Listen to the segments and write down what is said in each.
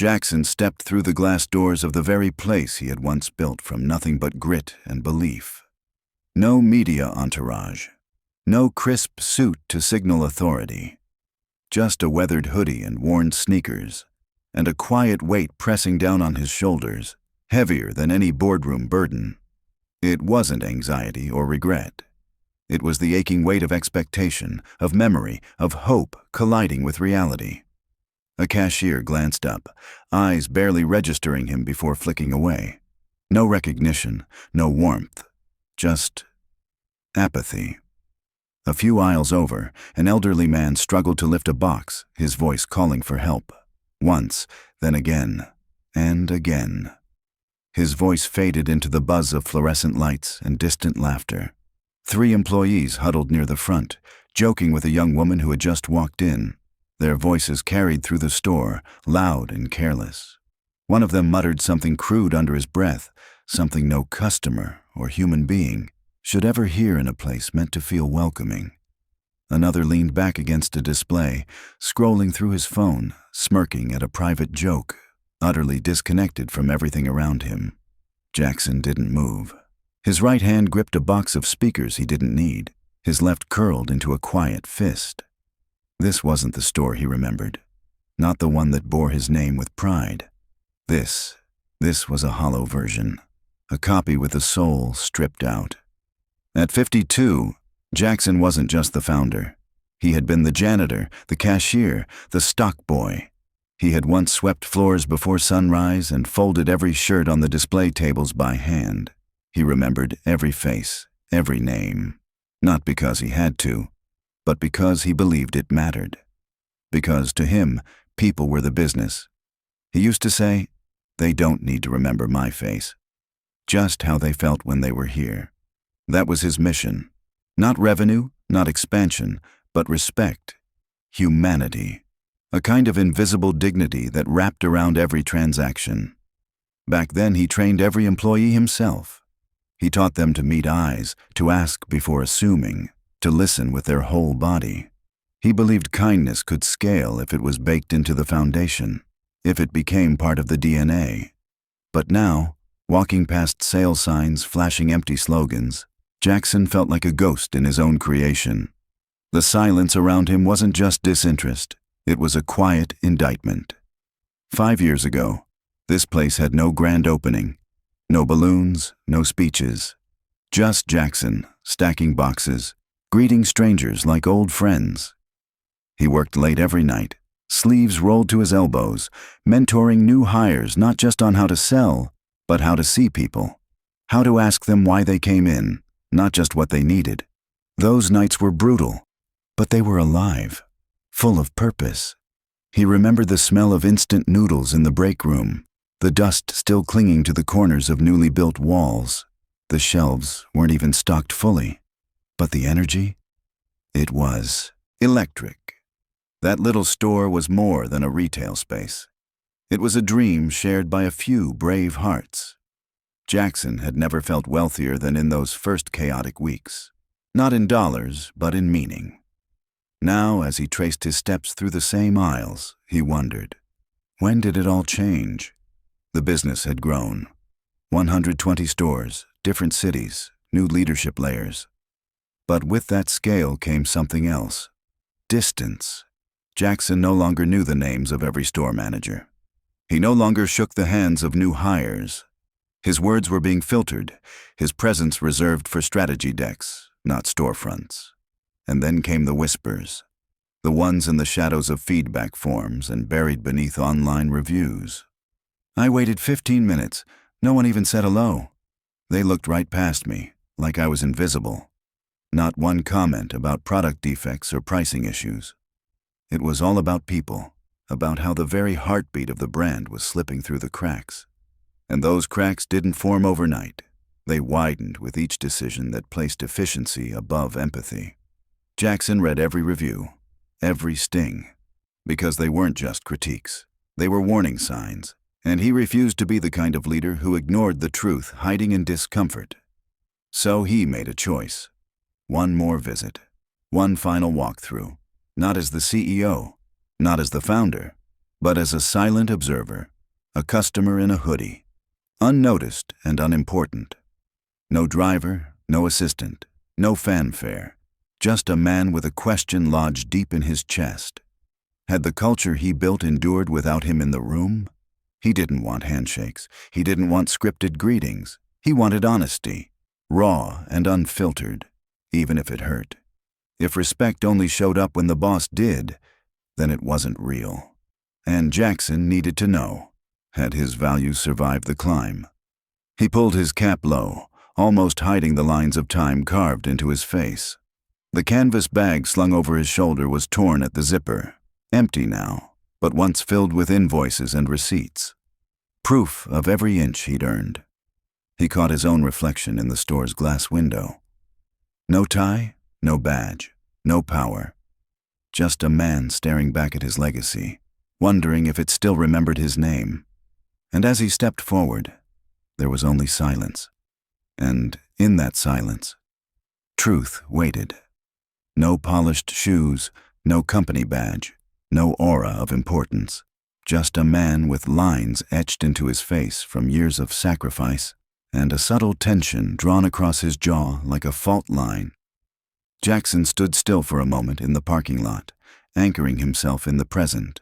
Jackson stepped through the glass doors of the very place he had once built from nothing but grit and belief. No media entourage. No crisp suit to signal authority. Just a weathered hoodie and worn sneakers, and a quiet weight pressing down on his shoulders, heavier than any boardroom burden. It wasn't anxiety or regret. It was the aching weight of expectation, of memory, of hope colliding with reality. A cashier glanced up, eyes barely registering him before flicking away. No recognition, no warmth, just apathy. A few aisles over, an elderly man struggled to lift a box, his voice calling for help. Once, then again, and again. His voice faded into the buzz of fluorescent lights and distant laughter. 3 employees huddled near the front, joking with a young woman who had just walked in. Their voices carried through the store, loud and careless. One of them muttered something crude under his breath, something no customer or human being should ever hear in a place meant to feel welcoming. Another leaned back against a display, scrolling through his phone, smirking at a private joke, utterly disconnected from everything around him. Jackson didn't move. His right hand gripped a box of speakers he didn't need, his left curled into a quiet fist. This wasn't the store he remembered, not the one that bore his name with pride. This was a hollow version, a copy with the soul stripped out. At 52, Jackson wasn't just the founder. He had been the janitor, the cashier, the stock boy. He had once swept floors before sunrise and folded every shirt on the display tables by hand. He remembered every face, every name, not because he had to, but because he believed it mattered. Because to him, people were the business. He used to say, "They don't need to remember my face. Just how they felt when they were here." That was his mission. Not revenue, not expansion, but respect, humanity, a kind of invisible dignity that wrapped around every transaction. Back then, he trained every employee himself. He taught them to meet eyes, to ask before assuming, to listen with their whole body. He believed kindness could scale if it was baked into the foundation, if it became part of the DNA. But now, walking past sale signs flashing empty slogans, Jackson felt like a ghost in his own creation. The silence around him wasn't just disinterest, it was a quiet indictment. 5 years ago, this place had no grand opening, no balloons, no speeches. Just Jackson, stacking boxes, greeting strangers like old friends. He worked late every night, sleeves rolled to his elbows, mentoring new hires not just on how to sell, but how to see people, how to ask them why they came in, not just what they needed. Those nights were brutal, but they were alive, full of purpose. He remembered the smell of instant noodles in the break room, the dust still clinging to the corners of newly built walls. The shelves weren't even stocked fully. But the energy? It was electric. That little store was more than a retail space. It was a dream shared by a few brave hearts. Jackson had never felt wealthier than in those first chaotic weeks. Not in dollars, but in meaning. Now, as he traced his steps through the same aisles, he wondered, when did it all change? The business had grown. 120 stores, different cities, new leadership layers. But with that scale came something else. Distance. Jackson no longer knew the names of every store manager. He no longer shook the hands of new hires. His words were being filtered, his presence reserved for strategy decks, not storefronts. And then came the whispers, the ones in the shadows of feedback forms and buried beneath online reviews. I waited 15 minutes. No one even said hello. They looked right past me, like I was invisible. Not one comment about product defects or pricing issues. It was all about people, about how the very heartbeat of the brand was slipping through the cracks. And those cracks didn't form overnight. They widened with each decision that placed efficiency above empathy. Jackson read every review, every sting, because they weren't just critiques. They were warning signs, and he refused to be the kind of leader who ignored the truth hiding in discomfort. So he made a choice. One more visit, one final walkthrough, not as the CEO, not as the founder, but as a silent observer, a customer in a hoodie, unnoticed and unimportant. No driver, no assistant, no fanfare, just a man with a question lodged deep in his chest. Had the culture he built endured without him in the room? He didn't want handshakes. He didn't want scripted greetings. He wanted honesty, raw and unfiltered, even if it hurt. If respect only showed up when the boss did, then it wasn't real. And Jackson needed to know, had his values survived the climb? He pulled his cap low, almost hiding the lines of time carved into his face. The canvas bag slung over his shoulder was torn at the zipper, empty now, but once filled with invoices and receipts. Proof of every inch he'd earned. He caught his own reflection in the store's glass window. No tie, no badge, no power. Just a man staring back at his legacy, wondering if it still remembered his name. And as he stepped forward, there was only silence. And in that silence, truth waited. No polished shoes, no company badge, no aura of importance. Just a man with lines etched into his face from years of sacrifice and a subtle tension drawn across his jaw like a fault line. Jackson stood still for a moment in the parking lot, anchoring himself in the present.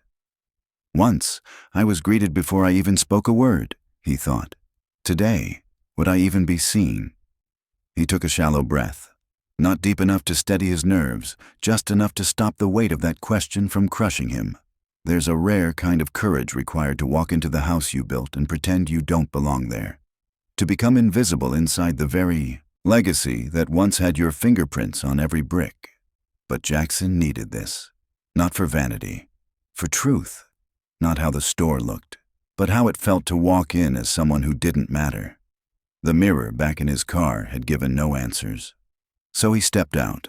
Once, I was greeted before I even spoke a word, he thought. Today, would I even be seen? He took a shallow breath, not deep enough to steady his nerves, just enough to stop the weight of that question from crushing him. There's a rare kind of courage required to walk into the house you built and pretend you don't belong there. To become invisible inside the very legacy that once had your fingerprints on every brick. But Jackson needed this, not for vanity, for truth. Not how the store looked, but how it felt to walk in as someone who didn't matter. The mirror back in his car had given no answers. So he stepped out.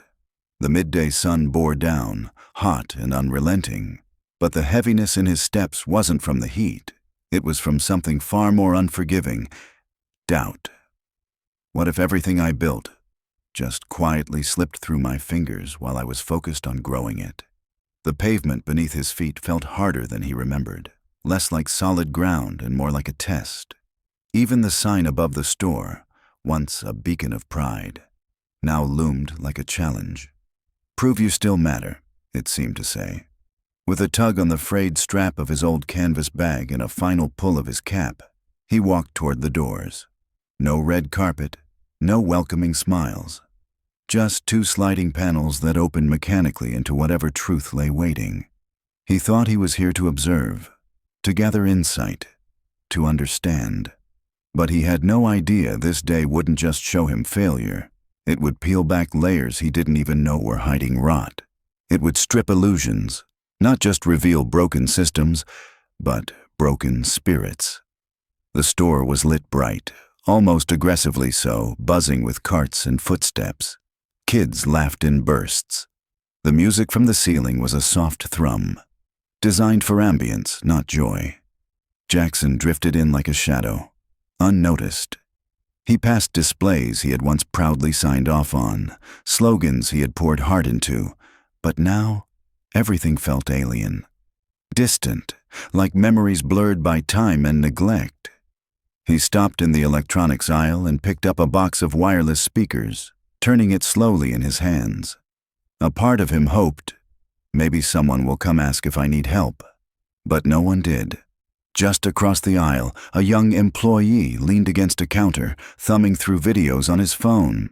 The midday sun bore down, hot and unrelenting. But the heaviness in his steps wasn't from the heat. It was from something far more unforgiving: doubt. What if everything I built just quietly slipped through my fingers while I was focused on growing it? The pavement beneath his feet felt harder than he remembered, less like solid ground and more like a test. Even the sign above the store, once a beacon of pride, now loomed like a challenge. Prove you still matter, it seemed to say. With a tug on the frayed strap of his old canvas bag and a final pull of his cap, he walked toward the doors. No red carpet, no welcoming smiles. Just two sliding panels that opened mechanically into whatever truth lay waiting. He thought he was here to observe, to gather insight, to understand. But he had no idea this day wouldn't just show him failure. It would peel back layers he didn't even know were hiding rot. It would strip illusions, not just reveal broken systems, but broken spirits. The store was lit bright, almost aggressively so, buzzing with carts and footsteps. Kids laughed in bursts. The music from the ceiling was a soft thrum, designed for ambience, not joy. Jackson drifted in like a shadow, unnoticed. He passed displays he had once proudly signed off on, slogans he had poured heart into, but now everything felt alien, distant, like memories blurred by time and neglect. He stopped in the electronics aisle and picked up a box of wireless speakers, turning it slowly in his hands. A part of him hoped, maybe someone will come ask if I need help. But no one did. Just across the aisle, a young employee leaned against a counter, thumbing through videos on his phone.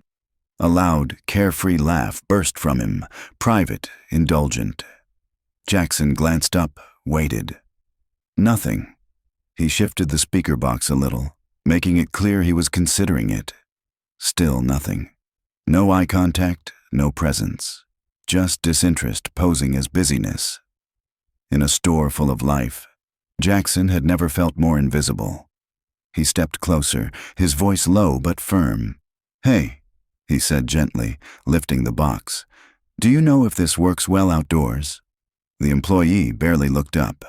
A loud, carefree laugh burst from him, private, indulgent. Jackson glanced up, waited. Nothing. He shifted the speaker box a little, making it clear he was considering it. Still nothing. No eye contact, no presence. Just disinterest posing as busyness. In a store full of life, Jackson had never felt more invisible. He stepped closer, his voice low but firm. "Hey," he said gently, lifting the box. "Do you know if this works well outdoors?" The employee barely looked up.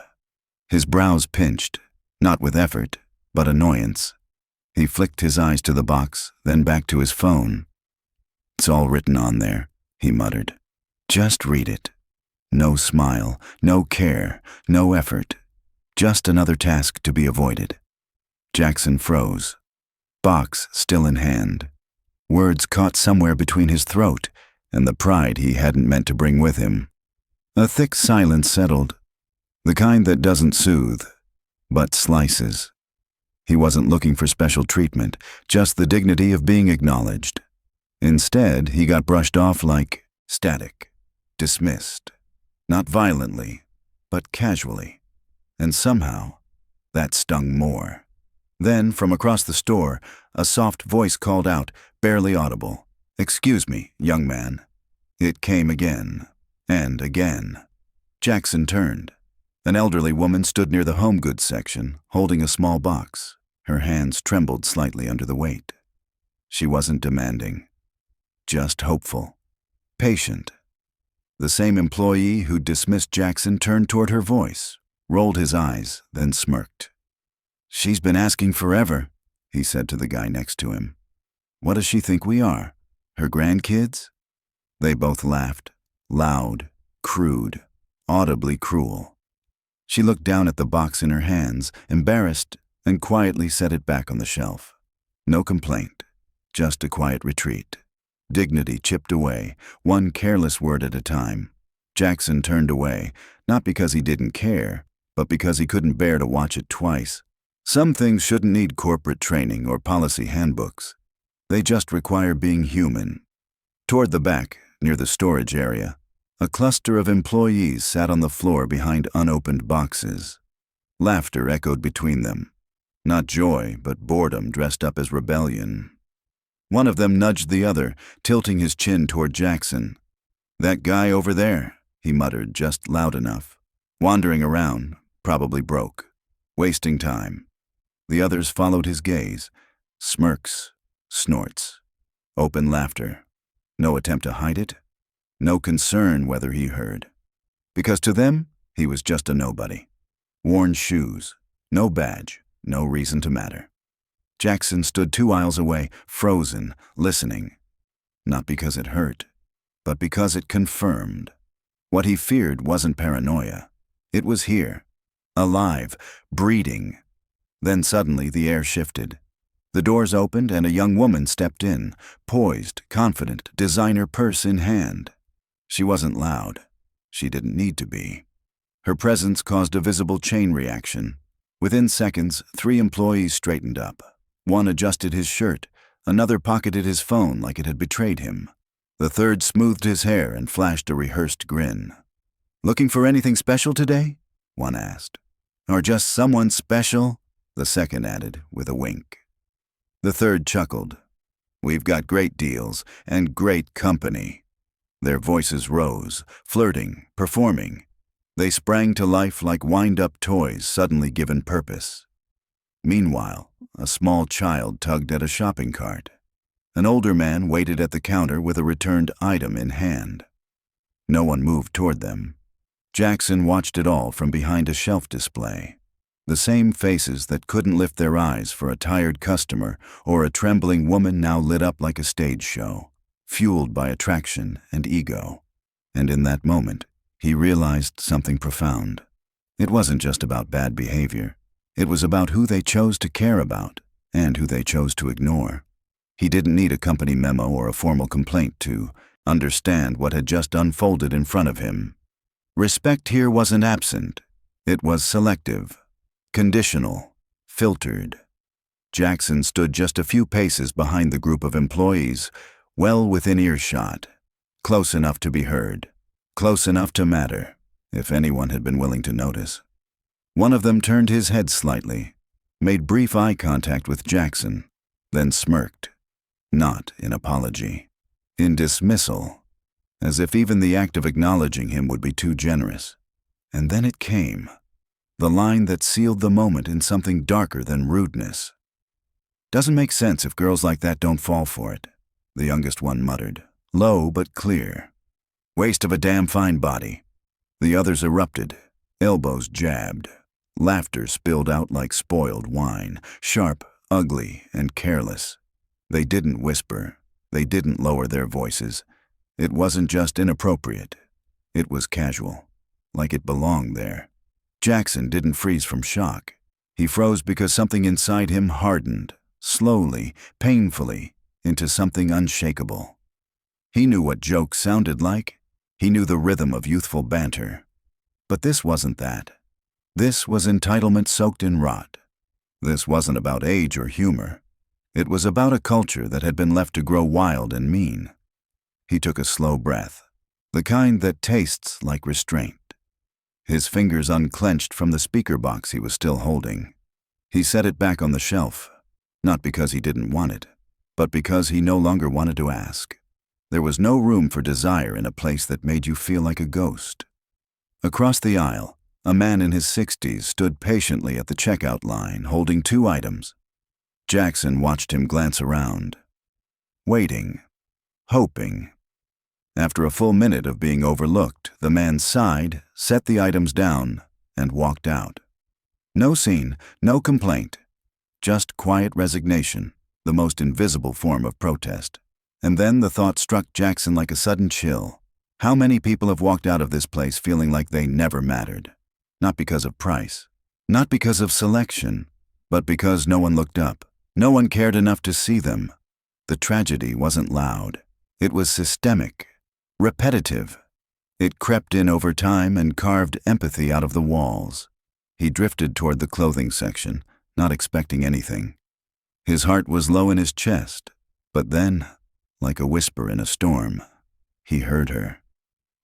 His brows pinched, not with effort, but annoyance. He flicked his eyes to the box, then back to his phone. "It's all written on there," he muttered. "Just read it." No smile, no care, no effort. Just another task to be avoided. Jackson froze, box still in hand. Words caught somewhere between his throat and the pride he hadn't meant to bring with him. A thick silence settled, the kind that doesn't soothe, but slices. He wasn't looking for special treatment, just the dignity of being acknowledged. Instead, he got brushed off like static, dismissed. Not violently, but casually. And somehow, that stung more. Then, from across the store, a soft voice called out, barely audible, "Excuse me, young man." It came again, and again. Jackson turned. An elderly woman stood near the home goods section, holding a small box. Her hands trembled slightly under the weight. She wasn't demanding, just hopeful, patient. The same employee who dismissed Jackson turned toward her voice, rolled his eyes, then smirked. "She's been asking forever," he said to the guy next to him. "What does she think we are? Her grandkids?" They both laughed, loud, crude, audibly cruel. She looked down at the box in her hands, embarrassed, and quietly set it back on the shelf. No complaint, just a quiet retreat. Dignity chipped away, one careless word at a time. Jackson turned away, not because he didn't care, but because he couldn't bear to watch it twice. Some things shouldn't need corporate training or policy handbooks. They just require being human. Toward the back, near the storage area, a cluster of employees sat on the floor behind unopened boxes. Laughter echoed between them. Not joy, but boredom dressed up as rebellion. One of them nudged the other, tilting his chin toward Jackson. "That guy over there," he muttered just loud enough. "Wandering around, probably broke. Wasting time." The others followed his gaze. Smirks, snorts, open laughter. No attempt to hide it. No concern whether he heard. Because to them, he was just a nobody. Worn shoes, no badge, no reason to matter. Jackson stood 2 aisles away, frozen, listening. Not because it hurt, but because it confirmed. What he feared wasn't paranoia. It was here, alive, breeding. Then suddenly the air shifted. The doors opened and a young woman stepped in, poised, confident, designer purse in hand. She wasn't loud. She didn't need to be. Her presence caused a visible chain reaction. Within seconds, 3 employees straightened up. One adjusted his shirt, another pocketed his phone like it had betrayed him. The third smoothed his hair and flashed a rehearsed grin. "Looking for anything special today?" one asked. "Or just someone special?" the second added, with a wink. The third chuckled. "We've got great deals and great company." Their voices rose, flirting, performing. They sprang to life like wind-up toys suddenly given purpose. Meanwhile, a small child tugged at a shopping cart. An older man waited at the counter with a returned item in hand. No one moved toward them. Jackson watched it all from behind a shelf display. The same faces that couldn't lift their eyes for a tired customer or a trembling woman now lit up like a stage show, fueled by attraction and ego. And in that moment, he realized something profound. It wasn't just about bad behavior. It was about who they chose to care about and who they chose to ignore. He didn't need a company memo or a formal complaint to understand what had just unfolded in front of him. Respect here wasn't absent. It was selective, conditional, filtered. Jackson stood just a few paces behind the group of employees, well within earshot, close enough to be heard, close enough to matter, if anyone had been willing to notice. One of them turned his head slightly, made brief eye contact with Jackson, then smirked. Not in apology, in dismissal, as if even the act of acknowledging him would be too generous. And then it came, the line that sealed the moment in something darker than rudeness. "Doesn't make sense if girls like that don't fall for it," the youngest one muttered, low but clear. "Waste of a damn fine body." The others erupted, elbows jabbed. Laughter spilled out like spoiled wine, sharp, ugly, and careless. They didn't whisper. They didn't lower their voices. It wasn't just inappropriate. It was casual, like it belonged there. Jackson didn't freeze from shock. He froze because something inside him hardened, slowly, painfully, into something unshakable. He knew what jokes sounded like. He knew the rhythm of youthful banter. But this wasn't that. This was entitlement soaked in rot. This wasn't about age or humor. It was about a culture that had been left to grow wild and mean. He took a slow breath, the kind that tastes like restraint. His fingers unclenched from the speaker box he was still holding. He set it back on the shelf, not because he didn't want it, but because he no longer wanted to ask. There was no room for desire in a place that made you feel like a ghost. Across the aisle, a man in his 60s stood patiently at the checkout line, holding 2 items. Jackson watched him glance around, waiting, hoping. After a full minute of being overlooked, the man sighed, set the items down, and walked out. No scene, no complaint, just quiet resignation, the most invisible form of protest. And then the thought struck Jackson like a sudden chill. How many people have walked out of this place feeling like they never mattered? Not because of price, not because of selection, but because no one looked up. No one cared enough to see them. The tragedy wasn't loud. It was systemic, repetitive. It crept in over time and carved empathy out of the walls. He drifted toward the clothing section, not expecting anything. His heart was low in his chest, but then, like a whisper in a storm, he heard her.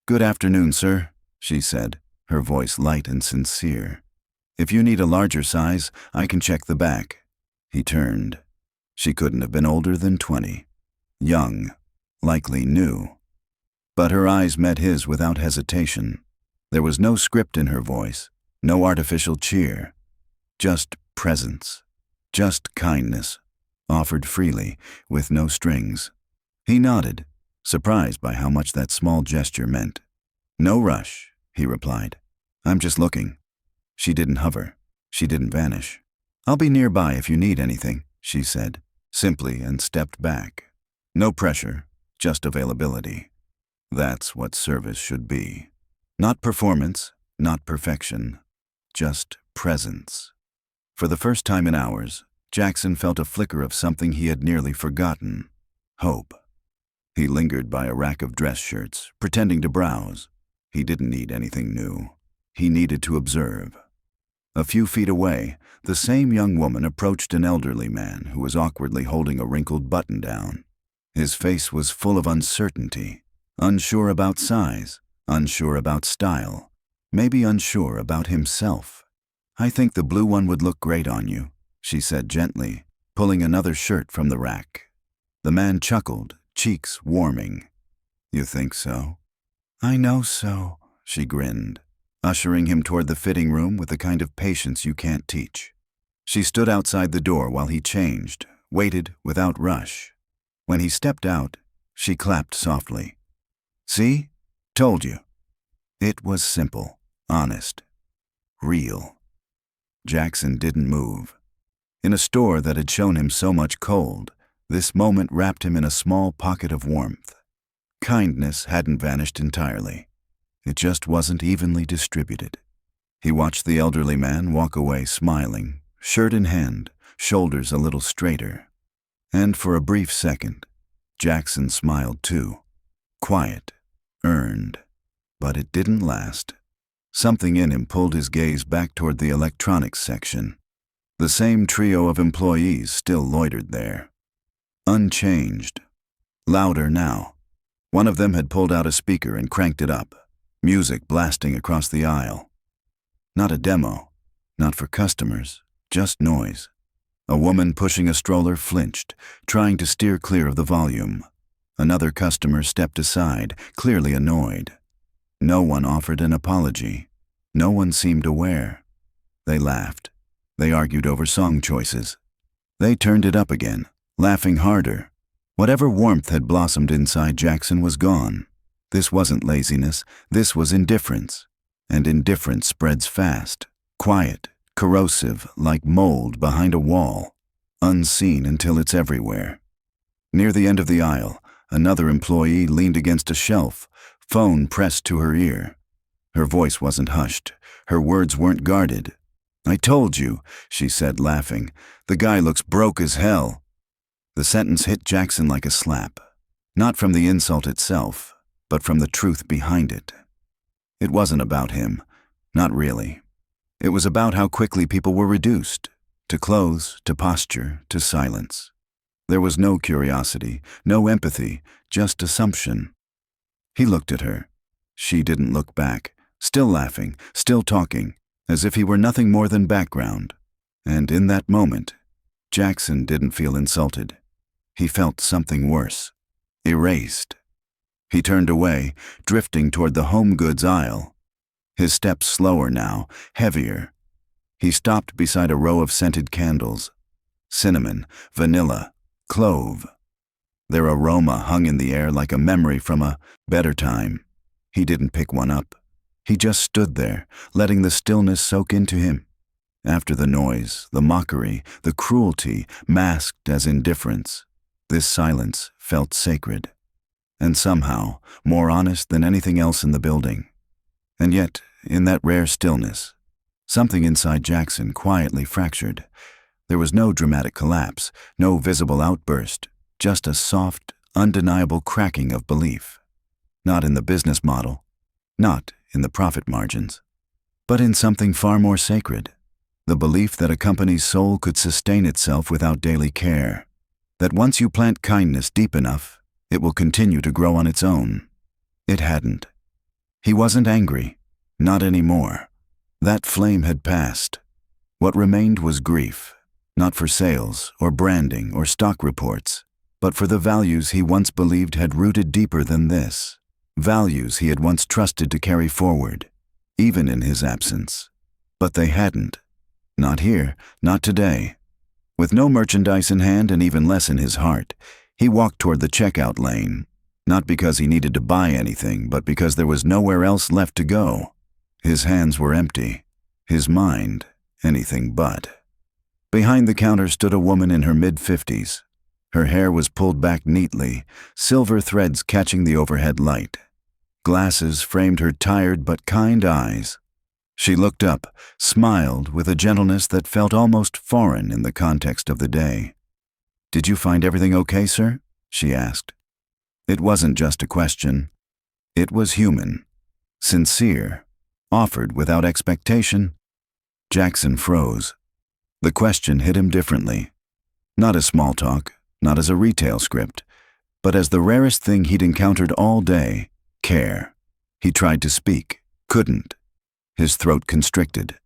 "Good afternoon, sir," she said, her voice light and sincere. "If you need a larger size, I can check the back." He turned. She couldn't have been older than 20. Young, likely new. But her eyes met his without hesitation. There was no script in her voice, no artificial cheer. Just presence, just kindness, offered freely, with no strings. He nodded, surprised by how much that small gesture meant. "No rush," he replied. "I'm just looking." She didn't hover. She didn't vanish. "I'll be nearby if you need anything," she said, simply, and stepped back. No pressure, just availability. That's what service should be. Not performance, not perfection, just presence. For the first time in hours, Jackson felt a flicker of something he had nearly forgotten: hope. He lingered by a rack of dress shirts, pretending to browse. He didn't need anything new. He needed to observe. A few feet away, the same young woman approached an elderly man who was awkwardly holding a wrinkled button-down. His face was full of uncertainty, unsure about size, unsure about style, maybe unsure about himself. "I think the blue one would look great on you," she said gently, pulling another shirt from the rack. The man chuckled, cheeks warming. "You think so?" "I know so," she grinned, ushering him toward the fitting room with the kind of patience you can't teach. She stood outside the door while he changed, waited without rush. When he stepped out, she clapped softly. "See? Told you." It was simple, honest, real. Jackson didn't move. In a store that had shown him so much cold, this moment wrapped him in a small pocket of warmth. Kindness hadn't vanished entirely. It just wasn't evenly distributed. He watched the elderly man walk away smiling, shirt in hand, shoulders a little straighter. And for a brief second, Jackson smiled too. Quiet, earned. But it didn't last. Something in him pulled his gaze back toward the electronics section. The same trio of employees still loitered there. Unchanged. Louder now. One of them had pulled out a speaker and cranked it up. Music blasting across the aisle. Not a demo, not for customers, just noise. A woman pushing a stroller flinched, trying to steer clear of the volume. Another customer stepped aside, clearly annoyed. No one offered an apology. No one seemed aware. They laughed. They argued over song choices. They turned it up again, laughing harder. Whatever warmth had blossomed inside Jackson was gone. This wasn't laziness, this was indifference. And indifference spreads fast, quiet, corrosive, like mold behind a wall, unseen until it's everywhere. Near the end of the aisle, another employee leaned against a shelf, phone pressed to her ear. Her voice wasn't hushed. Her words weren't guarded. "I told you," she said, laughing. "The guy looks broke as hell." The sentence hit Jackson like a slap, not from the insult itself, but from the truth behind it. It wasn't about him, not really. It was about how quickly people were reduced, to clothes, to posture, to silence. There was no curiosity, no empathy, just assumption. He looked at her. She didn't look back, still laughing, still talking, as if he were nothing more than background. And in that moment, Jackson didn't feel insulted. He felt something worse. Erased. He turned away, drifting toward the home goods aisle. His steps slower now, heavier. He stopped beside a row of scented candles. Cinnamon, vanilla, clove. Their aroma hung in the air like a memory from a better time. He didn't pick one up. He just stood there, letting the stillness soak into him. After the noise, the mockery, the cruelty, masked as indifference, this silence felt sacred. And somehow, more honest than anything else in the building. And yet, in that rare stillness, something inside Jackson quietly fractured. There was no dramatic collapse, no visible outburst, just a soft, undeniable cracking of belief. Not in the business model, not in the profit margins, but in something far more sacred. The belief that a company's soul could sustain itself without daily care. That once you plant kindness deep enough, it will continue to grow on its own. It hadn't. He wasn't angry. Not anymore. That flame had passed. What remained was grief, not for sales or branding or stock reports, but for the values he once believed had rooted deeper than this. Values he had once trusted to carry forward, even in his absence. But they hadn't. Not here, not today. With no merchandise in hand and even less in his heart, he walked toward the checkout lane, not because he needed to buy anything, but because there was nowhere else left to go. His hands were empty, his mind anything but. Behind the counter stood a woman in her mid-50s. Her hair was pulled back neatly, silver threads catching the overhead light. Glasses framed her tired but kind eyes. She looked up, smiled with a gentleness that felt almost foreign in the context of the day. "Did you find everything okay, sir?" she asked. It wasn't just a question. It was human, sincere, offered without expectation. Jackson froze. The question hit him differently. Not as small talk, not as a retail script, but as the rarest thing he'd encountered all day, care. He tried to speak, couldn't. His throat constricted.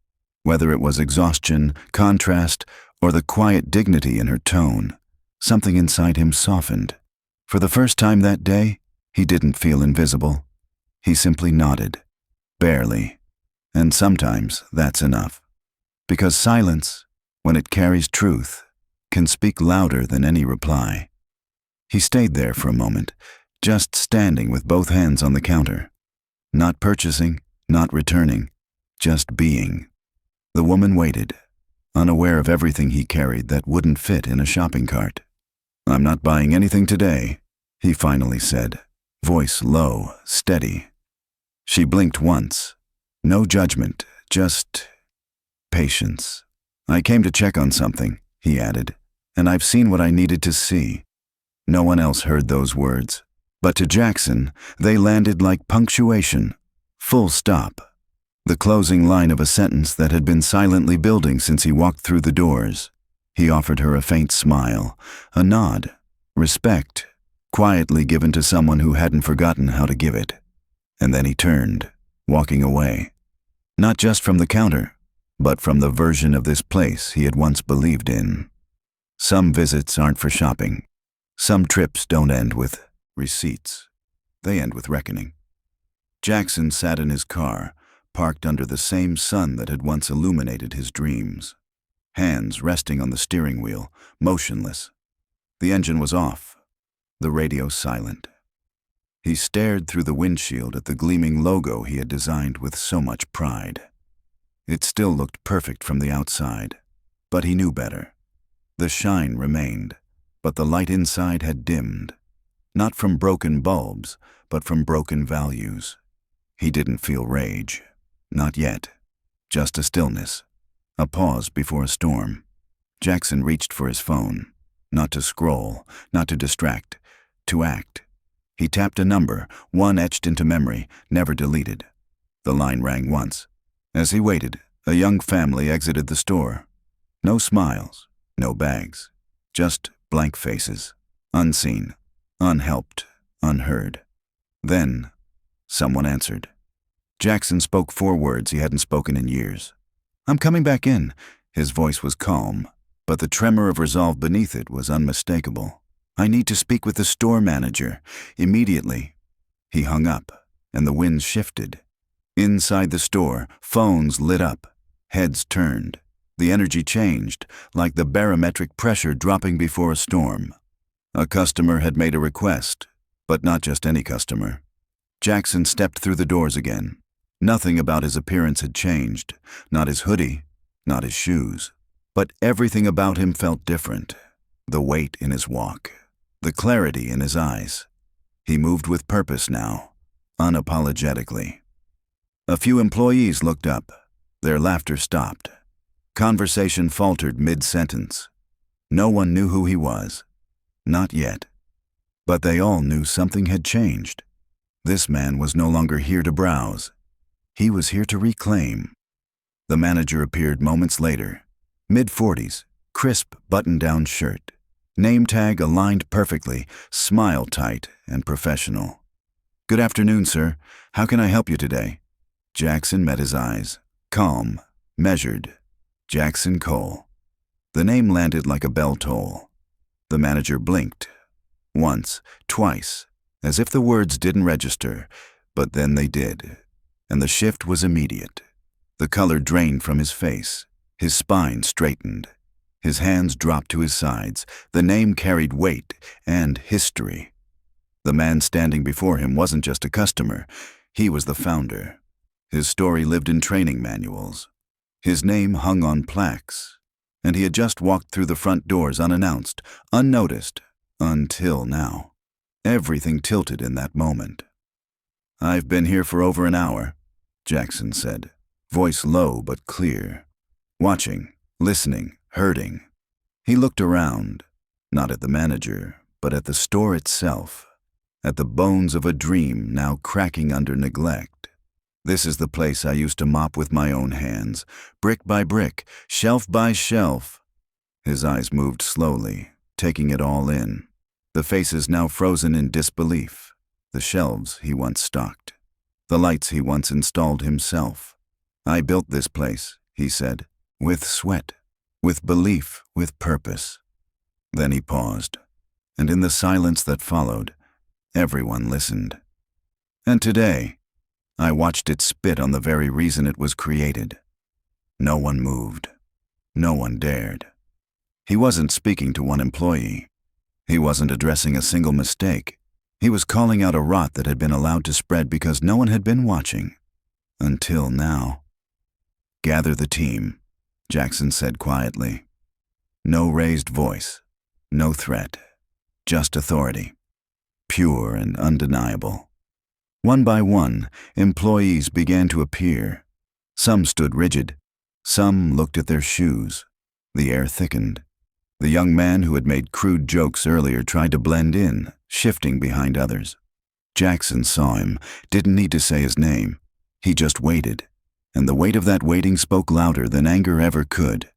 Whether it was exhaustion, contrast, or the quiet dignity in her tone, something inside him softened. For the first time that day, he didn't feel invisible. He simply nodded. Barely. And sometimes that's enough. Because silence, when it carries truth, can speak louder than any reply. He stayed there for a moment, just standing with both hands on the counter. Not purchasing, not returning, just being. The woman waited, unaware of everything he carried that wouldn't fit in a shopping cart. "I'm not buying anything today," he finally said, voice low, steady. She blinked once. No judgment, just patience. "I came to check on something," he added, "and I've seen what I needed to see." No one else heard those words, but to Jackson, they landed like punctuation. Full stop. The closing line of a sentence that had been silently building since he walked through the doors. He offered her a faint smile, a nod, respect, quietly given to someone who hadn't forgotten how to give it. And then he turned, walking away. Not just from the counter, but from the version of this place he had once believed in. Some visits aren't for shopping. Some trips don't end with receipts. They end with reckoning. Jackson sat in his car, parked under the same sun that had once illuminated his dreams. Hands resting on the steering wheel, motionless. The engine was off, the radio silent. He stared through the windshield at the gleaming logo he had designed with so much pride. It still looked perfect from the outside, but he knew better. The shine remained, but the light inside had dimmed. Not from broken bulbs, but from broken values. He didn't feel rage. Not yet. Just a stillness. A pause before a storm. Jackson reached for his phone. Not to scroll, not to distract, to act. He tapped a number, one etched into memory, never deleted. The line rang once. As he waited, a young family exited the store. No smiles, no bags. Just blank faces. Unseen, unhelped, unheard. Then, someone answered. Jackson spoke 4 words he hadn't spoken in years. "I'm coming back in." His voice was calm, but the tremor of resolve beneath it was unmistakable. "I need to speak with the store manager. Immediately." He hung up, and the winds shifted. Inside the store, phones lit up. Heads turned. The energy changed, like the barometric pressure dropping before a storm. A customer had made a request, but not just any customer. Jackson stepped through the doors again. Nothing about his appearance had changed. Not his hoodie, not his shoes. But everything about him felt different. The weight in his walk. The clarity in his eyes. He moved with purpose now, unapologetically. A few employees looked up. Their laughter stopped. Conversation faltered mid-sentence. No one knew who he was. Not yet. But they all knew something had changed. This man was no longer here to browse. He was here to reclaim. The manager appeared moments later. Mid-40s, crisp button-down shirt. Name tag aligned perfectly, smile tight and professional. "Good afternoon, sir. How can I help you today?" Jackson met his eyes. Calm, measured. Jackson Cole. The name landed like a bell toll. The manager blinked. Once, twice, as if the words didn't register, but then they did. And the shift was immediate. The color drained from his face. His spine straightened. His hands dropped to his sides. The name carried weight and history. The man standing before him wasn't just a customer. He was the founder. His story lived in training manuals. His name hung on plaques. And he had just walked through the front doors unannounced, unnoticed, until now. Everything tilted in that moment. "I've been here for over an hour," Jackson said, voice low but clear. Watching, listening, hurting. He looked around, not at the manager, but at the store itself, at the bones of a dream now cracking under neglect. "This is the place I used to mop with my own hands, brick by brick, shelf by shelf." His eyes moved slowly, taking it all in. The faces now frozen in disbelief. The shelves he once stocked. The lights he once installed himself. "I built this place," he said, with sweat, with belief, with purpose. Then he paused, and in the silence that followed, everyone listened. "And today, I watched it spit on the very reason it was created." No one moved. No one dared. He wasn't speaking to one employee. He wasn't addressing a single mistake. He was calling out a rot that had been allowed to spread because no one had been watching. Until now. "Gather the team," Jackson said quietly. No raised voice. No threat. Just authority. Pure and undeniable. One by one, employees began to appear. Some stood rigid. Some looked at their shoes. The air thickened. The young man who had made crude jokes earlier tried to blend in, shifting behind others. Jackson saw him, didn't need to say his name. He just waited, and the weight of that waiting spoke louder than anger ever could.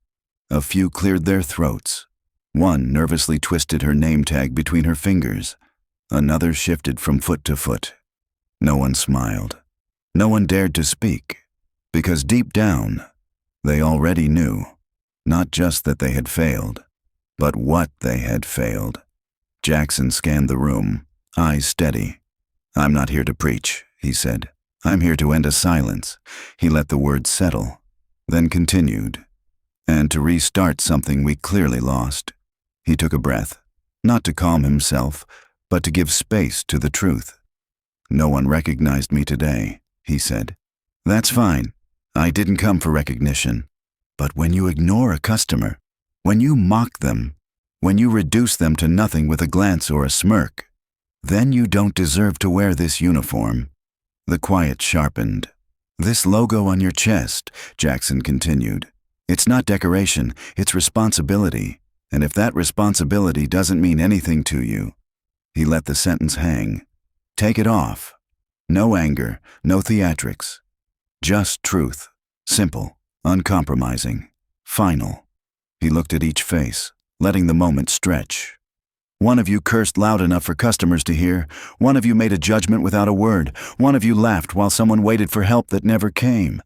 A few cleared their throats. One nervously twisted her name tag between her fingers. Another shifted from foot to foot. No one smiled. No one dared to speak, because deep down, they already knew, not just that they had failed, but what they had failed. Jackson scanned the room, eyes steady. "I'm not here to preach," he said. "I'm here to end a silence." He let the words settle, then continued. "And to restart something we clearly lost." He took a breath, not to calm himself, but to give space to the truth. "No one recognized me today," he said. "That's fine. I didn't come for recognition. But when you ignore a customer, when you mock them, when you reduce them to nothing with a glance or a smirk, then you don't deserve to wear this uniform." The quiet sharpened. "This logo on your chest," Jackson continued. "It's not decoration, it's responsibility. And if that responsibility doesn't mean anything to you—" He let the sentence hang. "Take it off. No anger, no theatrics. Just truth. Simple, uncompromising, final." He looked at each face, letting the moment stretch. "One of you cursed loud enough for customers to hear. One of you made a judgment without a word. One of you laughed while someone waited for help that never came."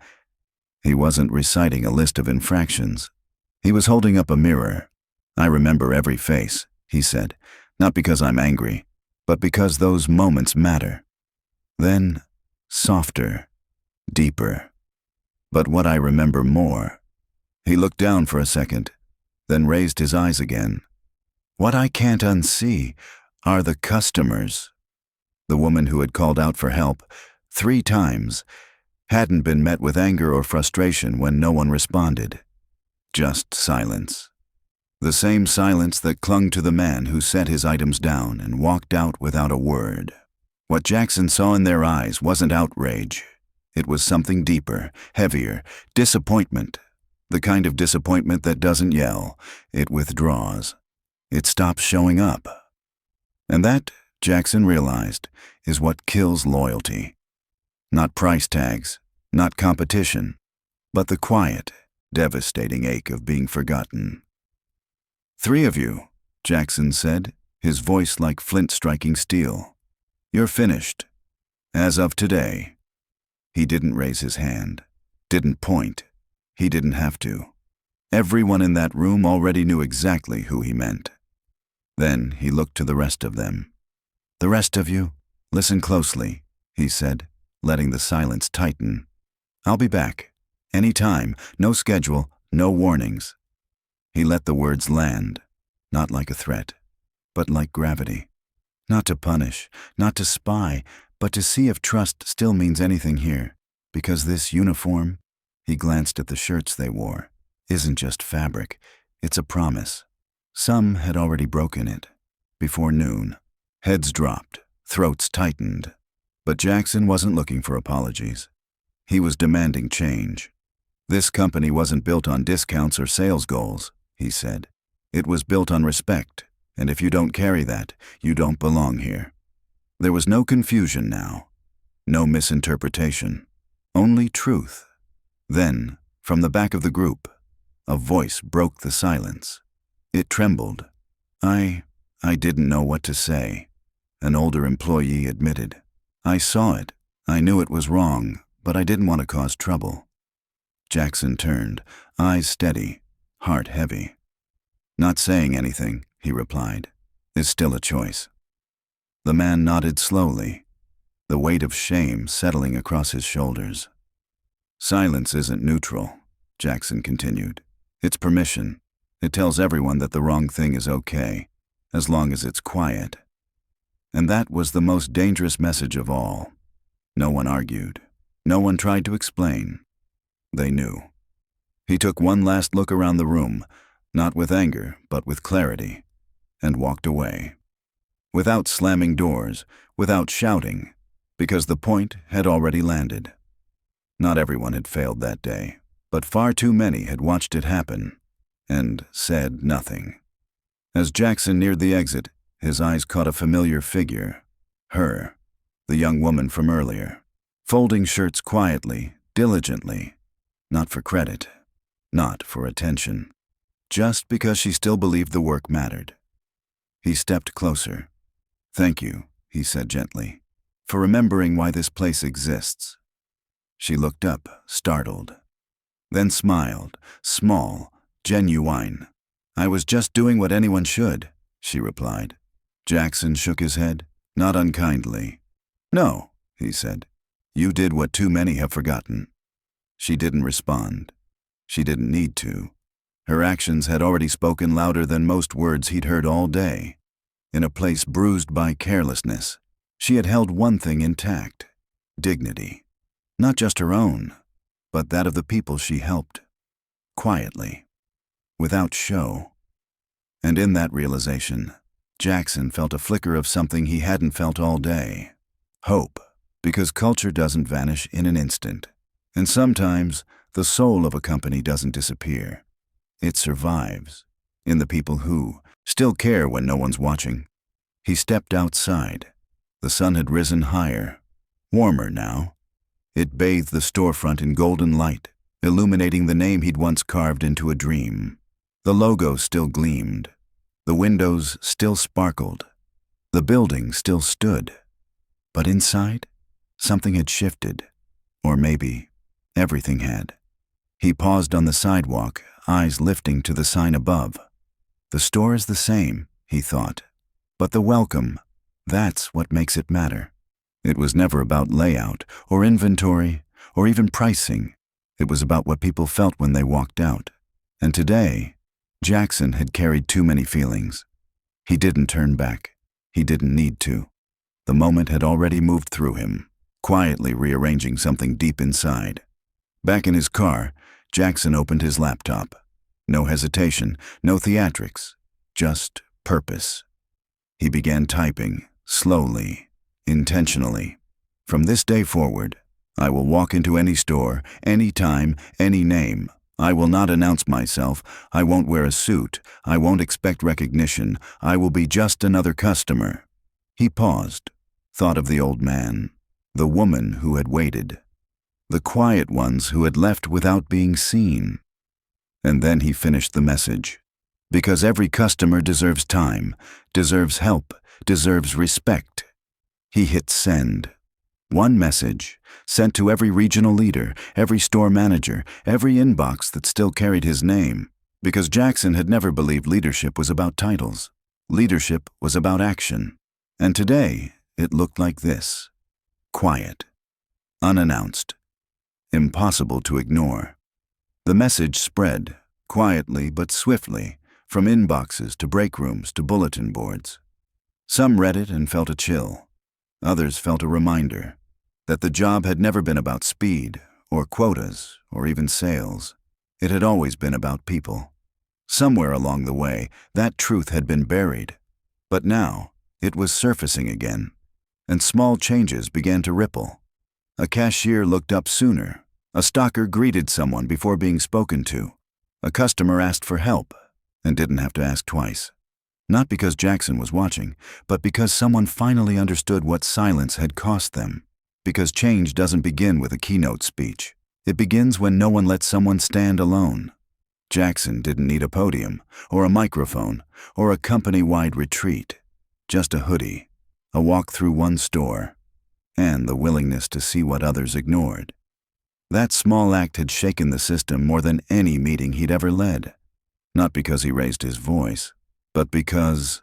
He wasn't reciting a list of infractions. He was holding up a mirror. "I remember every face," he said, "not because I'm angry, but because those moments matter." Then, softer, deeper. "But what I remember more—" He looked down for a second, then raised his eyes again. "What I can't unsee are the customers." The woman who had called out for help 3 times hadn't been met with anger or frustration when no one responded. Just silence. The same silence that clung to the man who set his items down and walked out without a word. What Jackson saw in their eyes wasn't outrage. It was something deeper, heavier, disappointment. The kind of disappointment that doesn't yell, it withdraws. It stops showing up. And that, Jackson realized, is what kills loyalty. Not price tags, not competition, but the quiet, devastating ache of being forgotten. "3 of you," Jackson said, his voice like flint striking steel. "You're finished. As of today." He didn't raise his hand, didn't point. He didn't have to. Everyone in that room already knew exactly who he meant. Then he looked to the rest of them. "The rest of you, listen closely," he said, letting the silence tighten. "I'll be back. Any time, no schedule, no warnings." He let the words land, not like a threat, but like gravity. Not to punish, not to spy, but to see if trust still means anything here. Because this uniform, he glanced at the shirts they wore, isn't just fabric, it's a promise. Some had already broken it. Before noon, heads dropped, throats tightened. But Jackson wasn't looking for apologies. He was demanding change. "This company wasn't built on discounts or sales goals," he said. "It was built on respect, and if you don't carry that, you don't belong here." There was no confusion now, no misinterpretation, only truth. Then, from the back of the group, a voice broke the silence. It trembled. I didn't know what to say," an older employee admitted. "I saw it. I knew it was wrong, but I didn't want to cause trouble." Jackson turned, eyes steady, heart heavy. "Not saying anything," he replied, "is still a choice." The man nodded slowly, the weight of shame settling across his shoulders. "Silence isn't neutral," Jackson continued. "It's permission. It tells everyone that the wrong thing is okay, as long as it's quiet." And that was the most dangerous message of all. No one argued. No one tried to explain. They knew. He took one last look around the room, not with anger, but with clarity, and walked away. Without slamming doors, without shouting, because the point had already landed. Not everyone had failed that day, but far too many had watched it happen and said nothing. As Jackson neared the exit, his eyes caught a familiar figure. Her, the young woman from earlier, folding shirts quietly, diligently, not for credit, not for attention, just because she still believed the work mattered. He stepped closer. "Thank you," he said gently, "for remembering why this place exists." She looked up, startled, then smiled, small, genuine. "I was just doing what anyone should," she replied. Jackson shook his head, not unkindly. "No," he said. "You did what too many have forgotten." She didn't respond. She didn't need to. Her actions had already spoken louder than most words he'd heard all day. In a place bruised by carelessness, she had held one thing intact: dignity. Not just her own, but that of the people she helped. Quietly. Without show. And in that realization, Jackson felt a flicker of something he hadn't felt all day. Hope. Because culture doesn't vanish in an instant. And sometimes, the soul of a company doesn't disappear. It survives. In the people who still care when no one's watching. He stepped outside. The sun had risen higher, warmer now. It bathed the storefront in golden light, illuminating the name he'd once carved into a dream. The logo still gleamed. The windows still sparkled. The building still stood. But inside, something had shifted. Or maybe everything had. He paused on the sidewalk, eyes lifting to the sign above. The store is the same, he thought. But the welcome, that's what makes it matter. It was never about layout, or inventory, or even pricing. It was about what people felt when they walked out. And today, Jackson had carried too many feelings. He didn't turn back. He didn't need to. The moment had already moved through him, quietly rearranging something deep inside. Back in his car, Jackson opened his laptop. No hesitation, no theatrics, just purpose. He began typing, slowly, intentionally. From this day forward, I will walk into any store, any time, any name. I will not announce myself. I won't wear a suit. I won't expect recognition. I will be just another customer. He paused, thought of the old man, the woman who had waited, the quiet ones who had left without being seen. And then he finished the message. Because every customer deserves time, deserves help, deserves respect. He hit send. One message, sent to every regional leader, every store manager, every inbox that still carried his name. Because Jackson had never believed leadership was about titles. Leadership was about action. And today, it looked like this. Quiet. Unannounced. Impossible to ignore. The message spread, quietly but swiftly, from inboxes to break rooms to bulletin boards. Some read it and felt a chill. Others felt a reminder that the job had never been about speed, or quotas, or even sales. It had always been about people. Somewhere along the way, that truth had been buried. But now, it was surfacing again, and small changes began to ripple. A cashier looked up sooner. A stocker greeted someone before being spoken to. A customer asked for help and didn't have to ask twice. Not because Jackson was watching, but because someone finally understood what silence had cost them. Because change doesn't begin with a keynote speech. It begins when no one lets someone stand alone. Jackson didn't need a podium, or a microphone, or a company-wide retreat. Just a hoodie, a walk through one store, and the willingness to see what others ignored. That small act had shaken the system more than any meeting he'd ever led. Not because he raised his voice, but because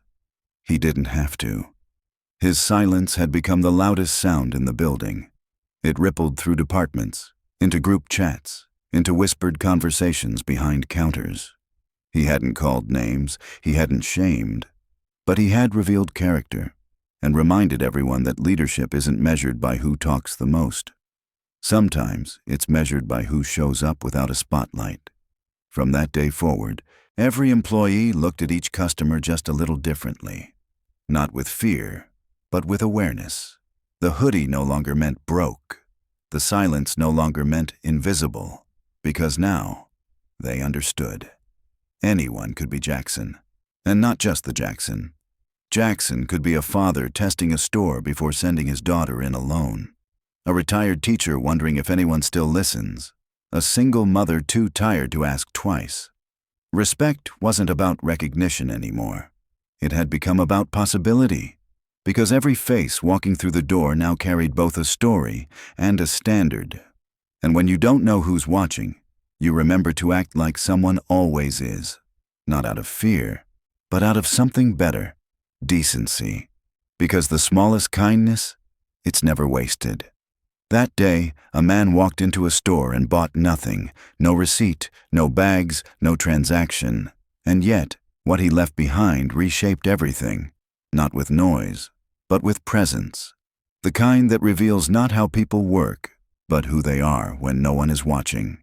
he didn't have to. His silence had become the loudest sound in the building. It rippled through departments, into group chats, into whispered conversations behind counters. He hadn't called names, he hadn't shamed, but he had revealed character and reminded everyone that leadership isn't measured by who talks the most. Sometimes it's measured by who shows up without a spotlight. From that day forward, every employee looked at each customer just a little differently. Not with fear, but with awareness. The hoodie no longer meant broke. The silence no longer meant invisible, because now they understood. Anyone could be Jackson, and not just the Jackson. Jackson could be a father testing a store before sending his daughter in alone. A retired teacher wondering if anyone still listens. A single mother too tired to ask twice. Respect wasn't about recognition anymore. It had become about possibility. Because every face walking through the door now carried both a story and a standard. And when you don't know who's watching, you remember to act like someone always is. Not out of fear, but out of something better. Decency. Because the smallest kindness, it's never wasted. That day, a man walked into a store and bought nothing. No receipt, no bags, no transaction. And yet, what he left behind reshaped everything. Not with noise, but with presence. The kind that reveals not how people work, but who they are when no one is watching.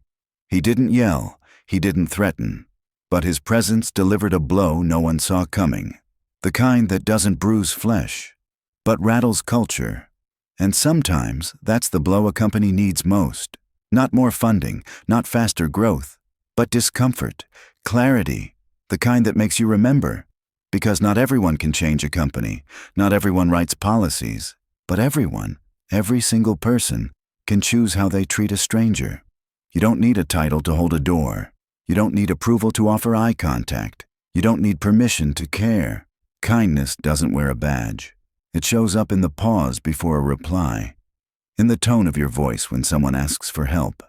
He didn't yell, he didn't threaten, but his presence delivered a blow no one saw coming. The kind that doesn't bruise flesh, but rattles culture. And sometimes that's the blow a company needs most. Not more funding, not faster growth, but discomfort, clarity, the kind that makes you remember. Because not everyone can change a company, not everyone writes policies, but everyone, every single person, can choose how they treat a stranger. You don't need a title to hold a door. You don't need approval to offer eye contact. You don't need permission to care. Kindness doesn't wear a badge. It shows up in the pause before a reply, in the tone of your voice when someone asks for help,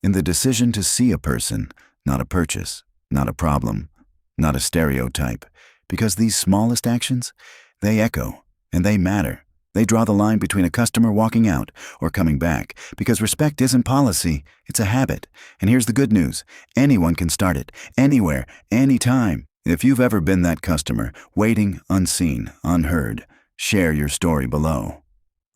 in the decision to see a person, not a purchase, not a problem, not a stereotype. Because these smallest actions, they echo, and they matter. They draw the line between a customer walking out or coming back, because respect isn't policy, it's a habit. And here's the good news. Anyone can start it, anywhere, anytime. If you've ever been that customer, waiting, unseen, unheard, share your story below.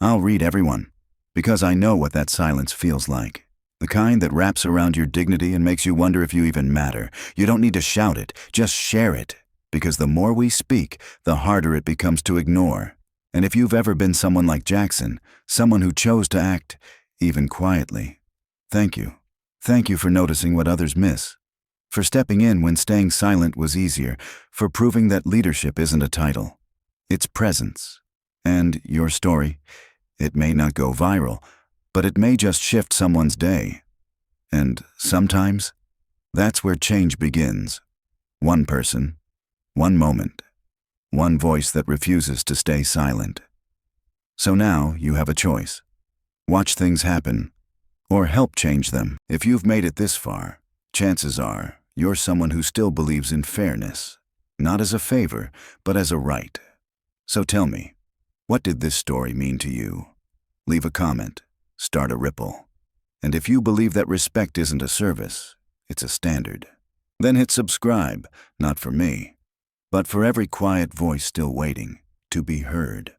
I'll read everyone, because I know what that silence feels like. The kind that wraps around your dignity and makes you wonder if you even matter. You don't need to shout it, just share it. Because the more we speak, the harder it becomes to ignore. And if you've ever been someone like Jackson, someone who chose to act, even quietly, thank you. Thank you for noticing what others miss. For stepping in when staying silent was easier. For proving that leadership isn't a title. It's presence. And your story, it may not go viral, but it may just shift someone's day. And sometimes, that's where change begins. One person, one moment, one voice that refuses to stay silent. So now you have a choice. Watch things happen, or help change them. If you've made it this far, chances are you're someone who still believes in fairness, not as a favor, but as a right. So tell me, what did this story mean to you? Leave a comment, start a ripple. And if you believe that respect isn't a service, it's a standard, then hit subscribe, not for me, but for every quiet voice still waiting to be heard.